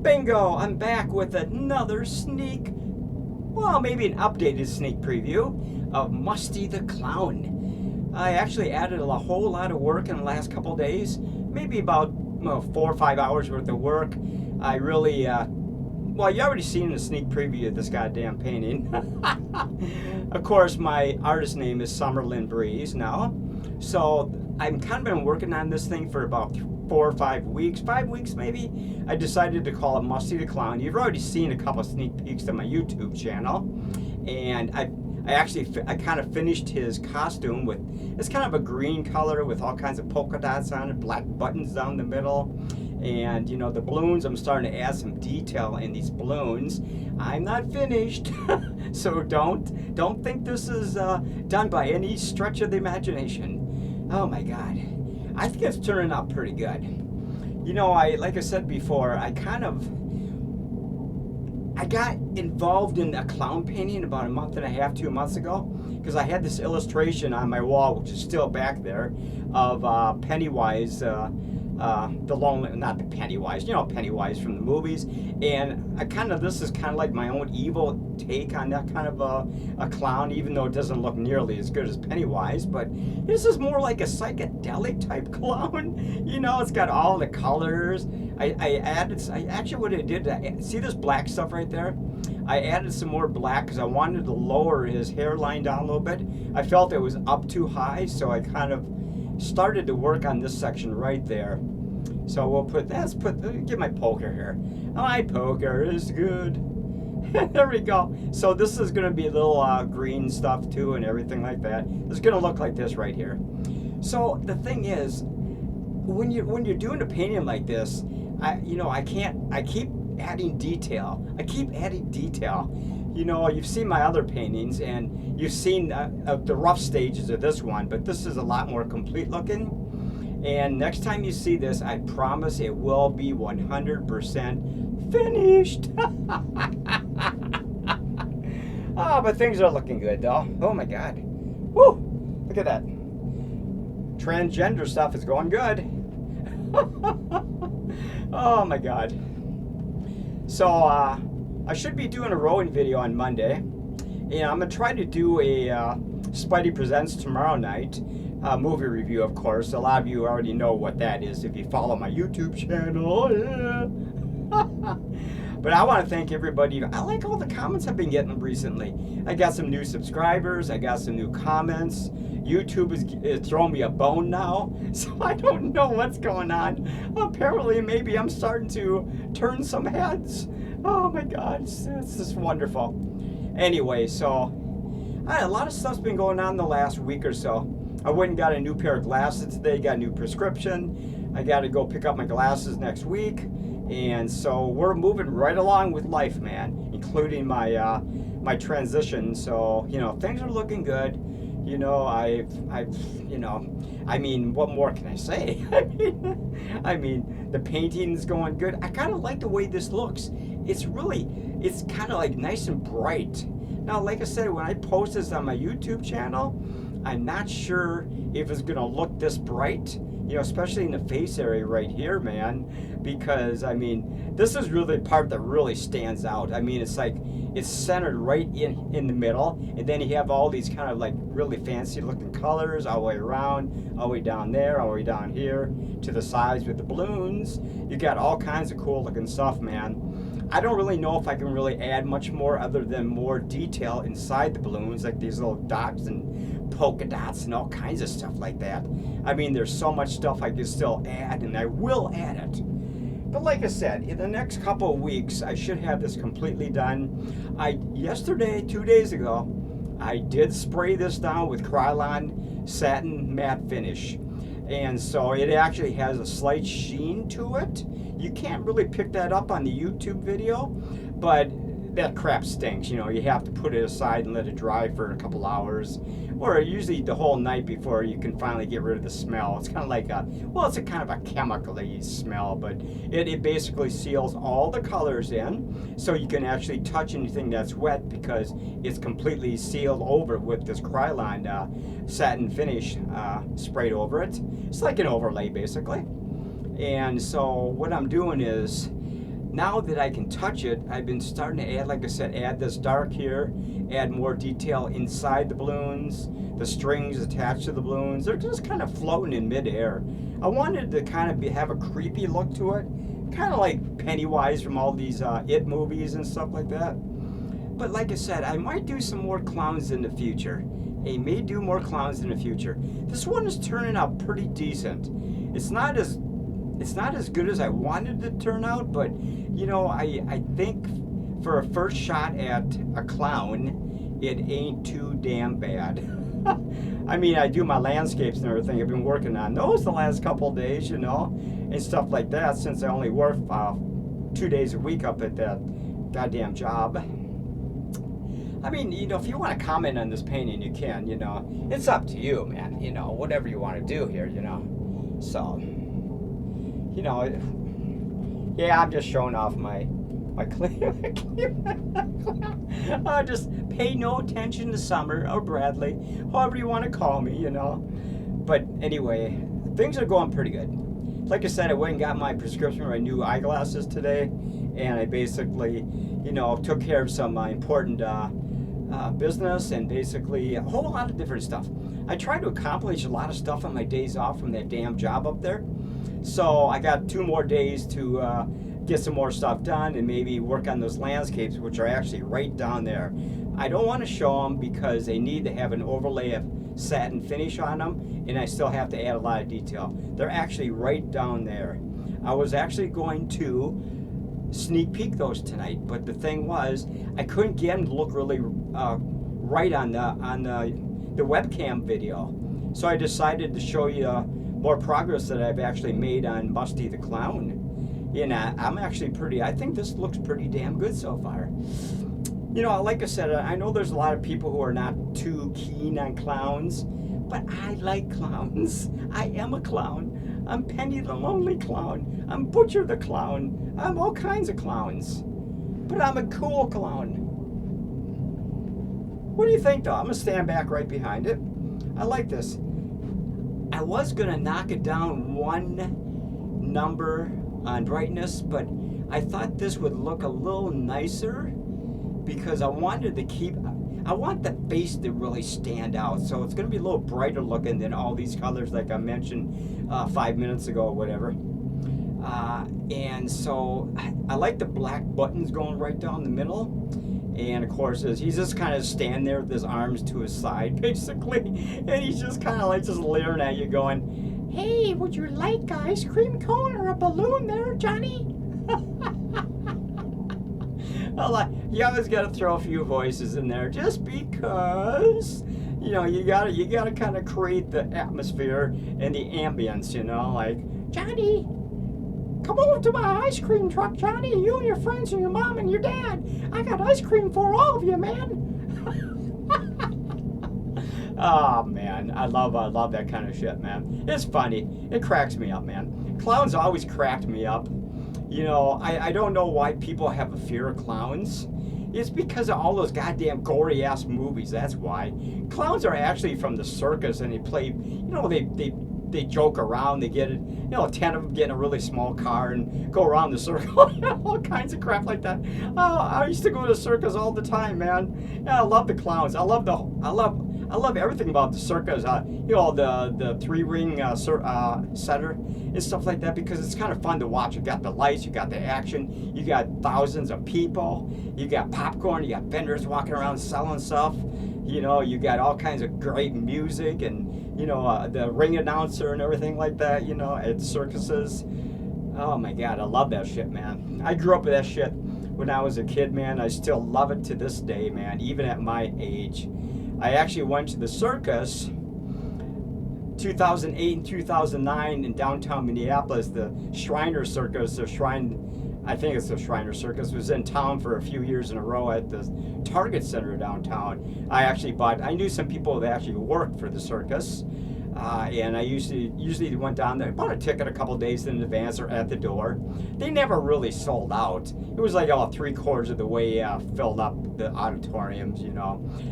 Bingo! I'm back with another well, maybe an updated sneak preview of Musty the Clown. I actually added a whole lot of work in the last couple days, maybe about 4 or 5 hours worth of work. I really, well, you already seen the sneak preview of this goddamn painting. Of course, my artist name is Brees now. So I've kind of been working on this thing for about 4 or 5 weeks, 5 weeks maybe. I decided to call it Musty the Clown. You've already seen a couple sneak peeks on my YouTube channel, and I kind of finished his costume with, it's kind of a green color with all kinds of polka dots on it, black buttons down the middle, and you know the balloons. I'm starting to add some detail in these balloons. I'm not finished, so don't think this is done by any stretch of the imagination. Oh my God. I think it's turning out pretty good. You know, like I said before, I got involved in a clown painting about a month and a half, 2 months ago, because I had this illustration on my wall, which is still back there, of Pennywise, the lonely, not the Pennywise, you know, Pennywise from the movies. And this is kind of like my own evil take on that kind of a clown, even though it doesn't look nearly as good as Pennywise. But this is more like a psychedelic type clown. You know, it's got all the colors. I actually what I did, see this black stuff right there? I added some more black because I wanted to lower his hairline down a little bit. I felt it was up too high, so I kind of started to work on this section right there. So we'll get my poker here. My poker is good. There we go. So this is going to be a little green stuff too and everything like that. It's going to look like this right here. So the thing is, when you're doing a painting like this, I keep adding detail. You know, you've seen my other paintings and you've seen the rough stages of this one, but this is a lot more complete looking. And next time you see this, I promise it will be 100% finished. Oh, but things are looking good though. Oh my God. Woo! Look at that. Transgender stuff is going good. Oh my God. So, I should be doing a rowing video on Monday. And I'm going to try to do a Spidey Presents tomorrow night. Movie review, of course. A lot of you already know what that is if you follow my YouTube channel. Yeah. But I want to thank everybody. I like all the comments I've been getting recently. I got some new subscribers. I got some new comments. YouTube is throwing me a bone now, so I don't know what's going on. Apparently, maybe I'm starting to turn some heads. Oh my God, it's just wonderful. Anyway, so a lot of stuff's been going on the last week or so. I went and got a new pair of glasses today, got a new prescription. I got to go pick up my glasses next week. And so we're moving right along with life, man, including my my transition. So, you know, things are looking good. You know, I mean, what more can I say? I mean, the painting's going good. I kind of like the way this looks. It's kind of like nice and bright. Now, like I said, when I post this on my YouTube channel, I'm not sure if it's gonna look this bright, you know, especially in the face area right here, man, because I mean, this is really the part that really stands out. I mean, it's like, it's centered right in the middle, and then you have all these kind of like really fancy looking colors all the way around, all the way down there, all the way down here, to the sides with the balloons. You got all kinds of cool looking stuff, man. I don't really know if I can really add much more other than more detail inside the balloons, like these little dots and polka dots and all kinds of stuff like that. I mean, there's so much stuff I can still add, and I will add it. But like I said, in the next couple of weeks, I should have this completely done. Yesterday, 2 days ago, I did spray this down with Krylon satin matte finish. And so it actually has a slight sheen to it. You can't really pick that up on the YouTube video, but that crap stinks. You know, you have to put it aside and let it dry for a couple hours, or usually the whole night before you can finally get rid of the smell. It's kind of like it's a kind of a chemical-y smell, but it basically seals all the colors in, so you can actually touch anything that's wet because it's completely sealed over with this Krylon satin finish sprayed over it. It's like an overlay basically. And so what I'm doing is, now that I can touch it, I've been starting to add, like I said, add this dark here, add more detail inside the balloons, the strings attached to the balloons. They're just kind of floating in midair. I wanted to kind of have a creepy look to it, kind of like Pennywise from all these It movies and stuff like that. But like I said, I might do some more clowns in the future. I may do more clowns in the future. This one is turning out pretty decent. It's not as good as I wanted it to turn out, but you know, I think for a first shot at a clown, it ain't too damn bad. I mean, I do my landscapes and everything. I've been working on those the last couple of days, you know, and stuff like that, since I only work 2 days a week up at that goddamn job. I mean, you know, if you want to comment on this painting, you can, you know. It's up to you, man, you know, whatever you want to do here, you know. So, you know, yeah, I'm just showing off my just pay no attention to Summer or Bradley, however you want to call me, you know. But anyway, things are going pretty good. Like I said, I went and got my prescription for my new eyeglasses today, and I basically, you know, took care of some important business and basically a whole lot of different stuff. I try to accomplish a lot of stuff on my days off from that damn job up there. So I got 2 more days to get some more stuff done and maybe work on those landscapes, which are actually right down there. I don't want to show them because they need to have an overlay of satin finish on them, and I still have to add a lot of detail. They're actually right down there. I was actually going to sneak peek those tonight, but the thing was, I couldn't get them to look really right on the webcam video. So I decided to show you more progress that I've actually made on Musty the Clown. And I'm actually I think this looks pretty damn good so far. You know, like I said, I know there's a lot of people who are not too keen on clowns, but I like clowns. I am a clown. I'm Penny the Lonely Clown. I'm Butcher the Clown. I'm all kinds of clowns. But I'm a cool clown. What do you think, though? I'm going to stand back right behind it. I like this. I was going to knock it down 1 number on brightness, but I thought this would look a little nicer because I want the face to really stand out. So it's going to be a little brighter looking than all these colors like I mentioned 5 minutes ago or whatever. And so I like the black buttons going right down the middle. And of course, he's just kind of standing there with his arms to his side, basically. And he's just kind of like just leering at you going, "Hey, would you like an ice cream cone or a balloon there, Johnny?" Well, you always got to throw a few voices in there just because, you know, you gotta kind of create the atmosphere and the ambience, you know, like, "Johnny, come over to my ice cream truck, Johnny. You and your friends and your mom and your dad. I got ice cream for all of you, man." Oh man, I love that kind of shit, man. It's funny. It cracks me up, man. Clowns always cracked me up. You know, I don't know why people have a fear of clowns. It's because of all those goddamn gory ass movies. That's why. Clowns are actually from the circus, and they play. You know, they joke around. They get, 10 of them get in a really small car and go around the circle. All kinds of crap like that. Oh, I used to go to the circus all the time, man. Yeah, I love the clowns. I love everything about the circus. The 3-ring center and stuff like that, because it's kind of fun to watch. You got the lights, you got the action, you got thousands of people, you got popcorn, you got vendors walking around selling stuff. You know, you got all kinds of great music and, the ring announcer and everything like that, at circuses. Oh my God, I love that shit, man. I grew up with that shit when I was a kid, man. I still love it to this day, man, even at my age. I actually went to the circus 2008 and 2009 in downtown Minneapolis. The Shriner Circus, I think it's the Shriner Circus, was in town for a few years in a row at the Target Center downtown. I knew some people that actually worked for the circus, and I usually went down there, bought a ticket a couple days in advance or at the door. They never really sold out. It was like 3/4 of the way filled up the auditoriums,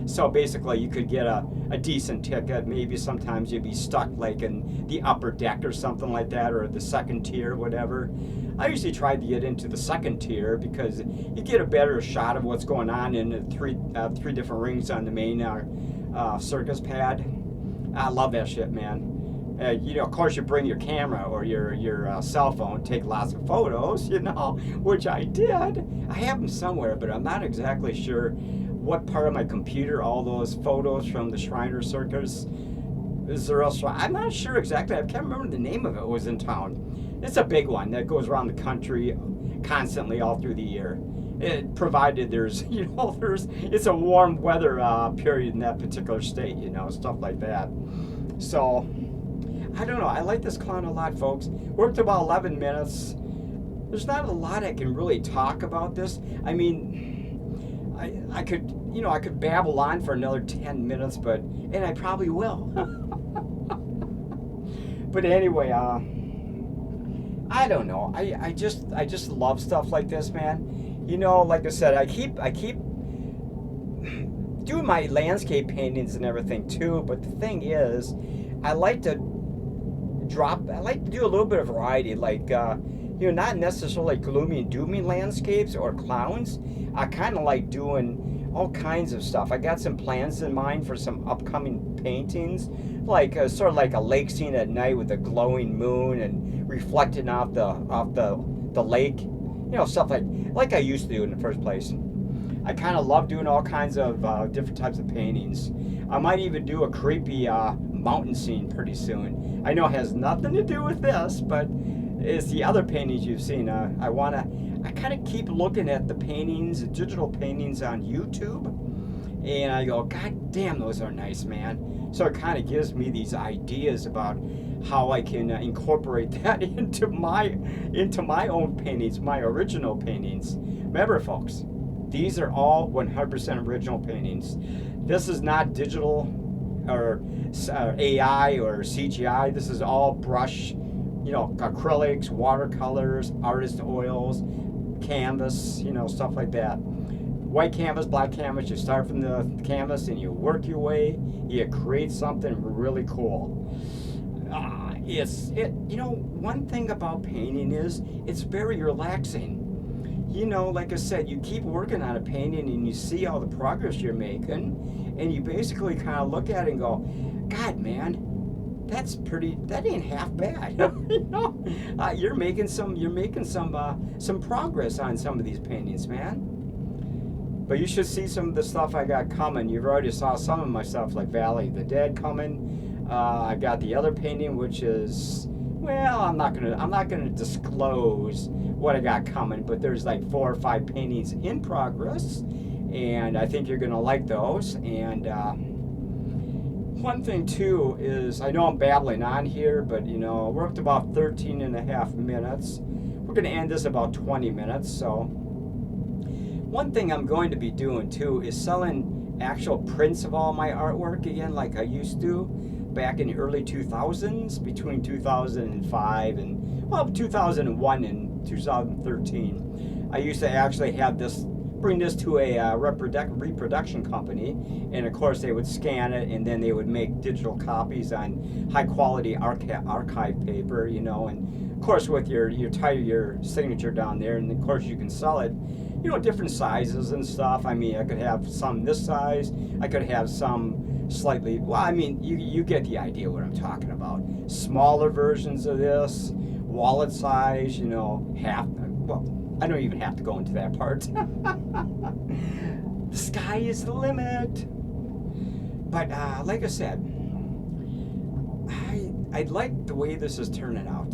So basically you could get a decent ticket. Maybe sometimes you'd be stuck like in the upper deck or something like that, or the second tier, whatever. I usually try to get into the second tier because you get a better shot of what's going on in the three different rings on the main circus pad. I love that shit, man. Of course, you bring your camera or your cell phone, take lots of photos, which I did. I have them somewhere, but I'm not exactly sure what part of my computer all those photos from the Shriner Circus is there else. I'm not sure exactly. I can't remember the name of it. Was in town. It's a big one that goes around the country constantly all through the year. Provided there's it's a warm weather period in that particular state, stuff like that. So I don't know. I like this clown a lot, folks. We're up to about 11 minutes. There's not a lot I can really talk about this. I mean, I could babble on for another 10 minutes, and I probably will. But anyway, I don't know. I just love stuff like this, man. Like I said, I keep doing my landscape paintings and everything too. But the thing is, I like to do a little bit of variety, like not necessarily gloomy and doomy landscapes or clowns. I kind of like doing all kinds of stuff. I got some plans in mind for some upcoming paintings, like sort of like a lake scene at night with a glowing moon and reflecting off the lake, stuff like I used to do in the first place. I kind of love doing all kinds of different types of paintings. I might even do a creepy mountain scene pretty soon. I know it has nothing to do with this, but it's the other paintings you've seen. I kind of keep looking at the paintings, the digital paintings on YouTube, and I go, God damn, those are nice, man. So it kind of gives me these ideas about how I can incorporate that into my own paintings, my original paintings. Remember, folks, these are all 100% original paintings. This is not digital or AI or CGI. This is all brush, acrylics, watercolors, artist oils, canvas, stuff like that. White canvas, black canvas. You start from the canvas and you work your way. You create something really cool. One thing about painting is it's very relaxing. Like I said, you keep working on a painting and you see all the progress you're making, and you basically kind of look at it and go, God, man, that ain't half bad. You're making some progress on some of these paintings, man. But you should see some of the stuff I got coming. You've already saw some of my stuff, like Valley of the Dead coming. I got the other painting, which is, well, I'm not gonna disclose what I got coming, but there's like 4 or 5 paintings in progress, and I think you're gonna like those. And one thing too is, I know I'm babbling on here, but we're up to about 13 and a half minutes. We're gonna end this about 20 minutes. So one thing I'm going to be doing too is selling actual prints of all my artwork again, like I used to back in the early 2000s, between 2005 and 2001 and 2013. I used to actually have bring this to a reproduction company, and of course they would scan it, and then they would make digital copies on high quality archive paper, and of course with your signature down there, and of course you can sell it, different sizes and stuff. I mean, I could have some this size, I could have some slightly, you get the idea what I'm talking about. Smaller versions of this, wallet size, I don't even have to go into that part. The sky is the limit. But like I said, I like the way this is turning out.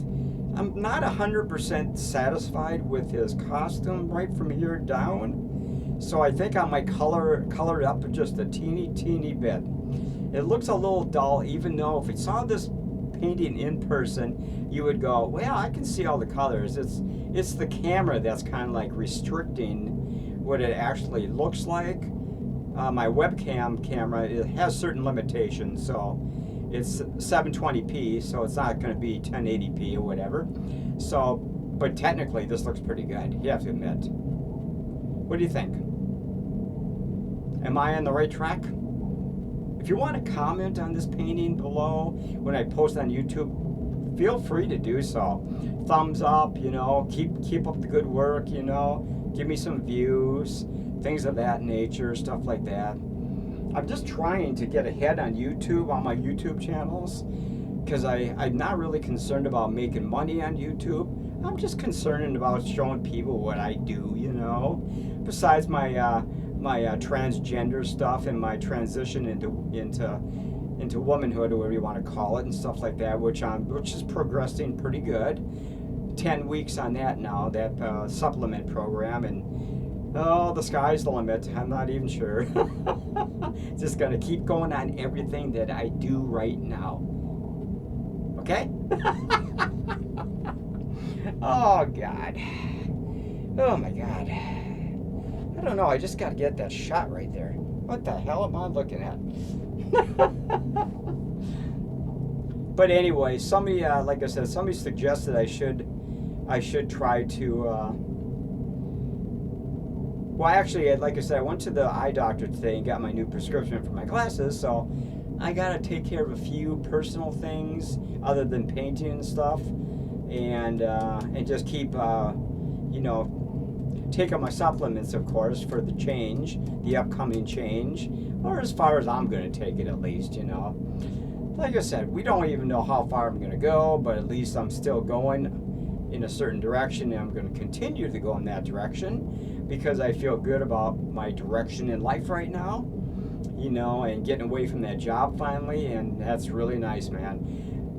I'm not 100% satisfied with his costume right from here down. So I think I might color it up just a teeny bit. It looks a little dull, even though if you saw this painting in person, you would go, well, I can see all the colors. It's the camera that's kind of like restricting what it actually looks like. My webcam camera, it has certain limitations, so it's 720p, so it's not going to be 1080p or whatever. So, but technically this looks pretty good, you have to admit. What do you think? Am I on the right track? If you want to comment on this painting below when I post on YouTube, feel free to do so. Thumbs up, you know, keep up the good work, you know, give me some views, things of that nature, stuff like that. I'm just trying to get ahead on YouTube, on my YouTube channels, because I'm not really concerned about making money on YouTube. I'm just concerned about showing people what I do, you know. Besides my transgender stuff and my transition into womanhood, or whatever you want to call it, and stuff like that, which is progressing pretty good. 10 weeks on that now, that supplement program, and oh, the sky's the limit. I'm not even sure. Just gonna keep going on everything that I do right now. Okay? Oh God. Oh my God. I don't know. I just gotta get that shot right there. What the hell am I looking at? But anyway, somebody, like I said, somebody suggested I should try to. Well, actually, like I said, I went to the eye doctor today and got my new prescription for my glasses, so I gotta take care of a few personal things other than painting and stuff, and just keep, you know, taking my supplements, of course, for the change, the upcoming change, or as far as I'm gonna take it, at least, you know. Like I said, we don't even know how far I'm gonna go, but at least I'm still going in a certain direction, and I'm going to continue to go in that direction because I feel good about my direction in life right now, you know, and getting away from that job finally, and that's really nice, man,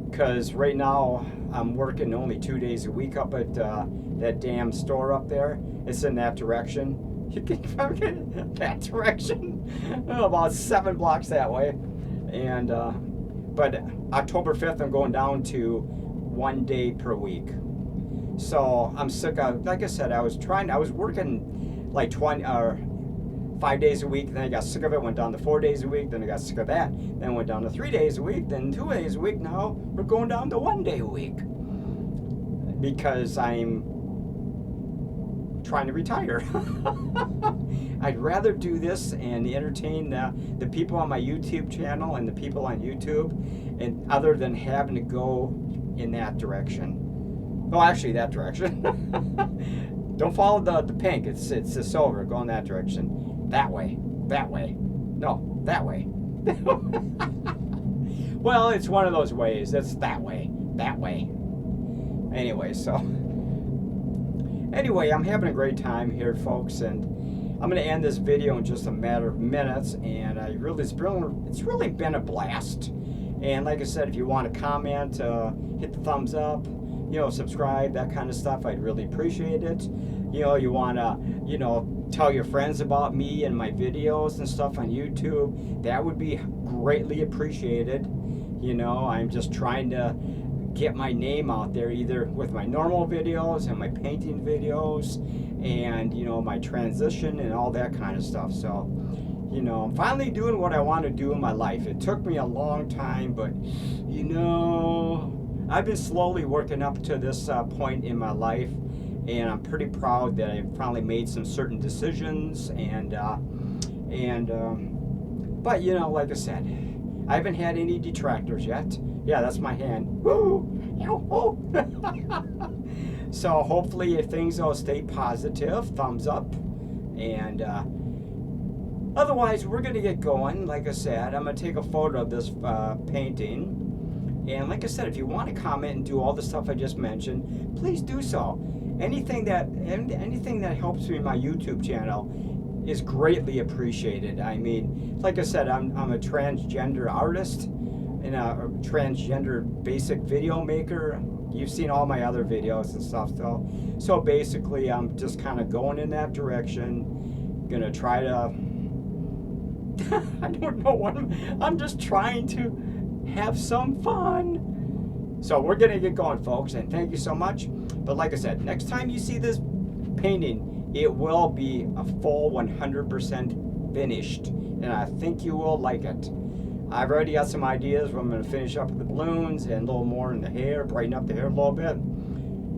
because right now I'm working only 2 days a week up at that damn store up there. It's in that direction. You can fucking that direction, about 7 blocks that way, and but October 5th I'm going down to 1 day per week. So I'm sick of, like I said, I was working like 5 days a week, then I got sick of it, went down to 4 days a week, then I got sick of that, then went down to 3 days a week, then 2 days a week. Now we're going down to 1 day a week because I'm trying to retire. I'd rather do this and entertain the people on my YouTube channel and the people on YouTube, and other than having to go in that direction. Well, actually, that direction. Don't follow the pink. It's the silver. Go in that direction. That way. That way. No, that way. Well, it's one of those ways. It's that way. That way. Anyway, I'm having a great time here, folks, and I'm going to end this video in just a matter of minutes. And it's really been a blast. And like I said, if you want to comment, hit the thumbs up. You know, subscribe, that kind of stuff. I'd really appreciate it. You know, you want to, you know, tell your friends about me and my videos and stuff on YouTube. That would be greatly appreciated. You know, I'm just trying to get my name out there, either with my normal videos and my painting videos and, you know, my transition and all that kind of stuff. So, you know, I'm finally doing what I want to do in my life. It took me a long time, but, you know, I've been slowly working up to this point in my life, and I'm pretty proud that I finally made some certain decisions. But you know, like I said, I haven't had any detractors yet. Yeah, that's my hand. Woo! So hopefully, if things all stay positive, thumbs up, and otherwise, we're gonna get going. Like I said, I'm gonna take a photo of this painting. And like I said, if you want to comment and do all the stuff I just mentioned, please do so. Anything that helps me in my YouTube channel is greatly appreciated. I mean, like I said, I'm a transgender artist and a transgender basic video maker. You've seen all my other videos and stuff. So basically, I'm just kind of going in that direction. Gonna try to. I don't know what I'm just trying to have some fun. So we're gonna get going, folks, and thank you so much. But like I said, next time you see this painting, it will be a full 100% finished, and I think you will like it. I've already got some ideas where I'm gonna finish up with the balloons and a little more in the hair, brighten up the hair a little bit.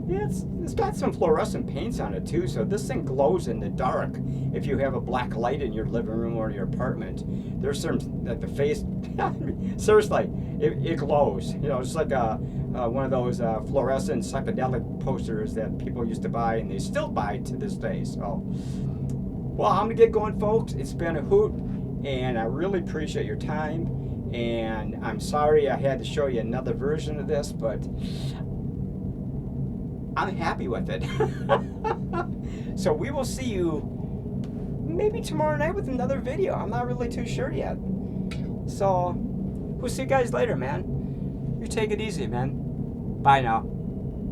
Yeah, it's got some fluorescent paints on it too, so this thing glows in the dark. If you have a black light in your living room or your apartment, there's certain, like the face, seriously, it glows. You know, it's like a one of those fluorescent psychedelic posters that people used to buy, and they still buy to this day. So, well, I'm gonna get going, folks. It's been a hoot, and I really appreciate your time. And I'm sorry I had to show you another version of this, but I'm happy with it. So we will see you maybe tomorrow night with another video. I'm not really too sure yet. So we'll see you guys later, man. You take it easy, man. Bye now.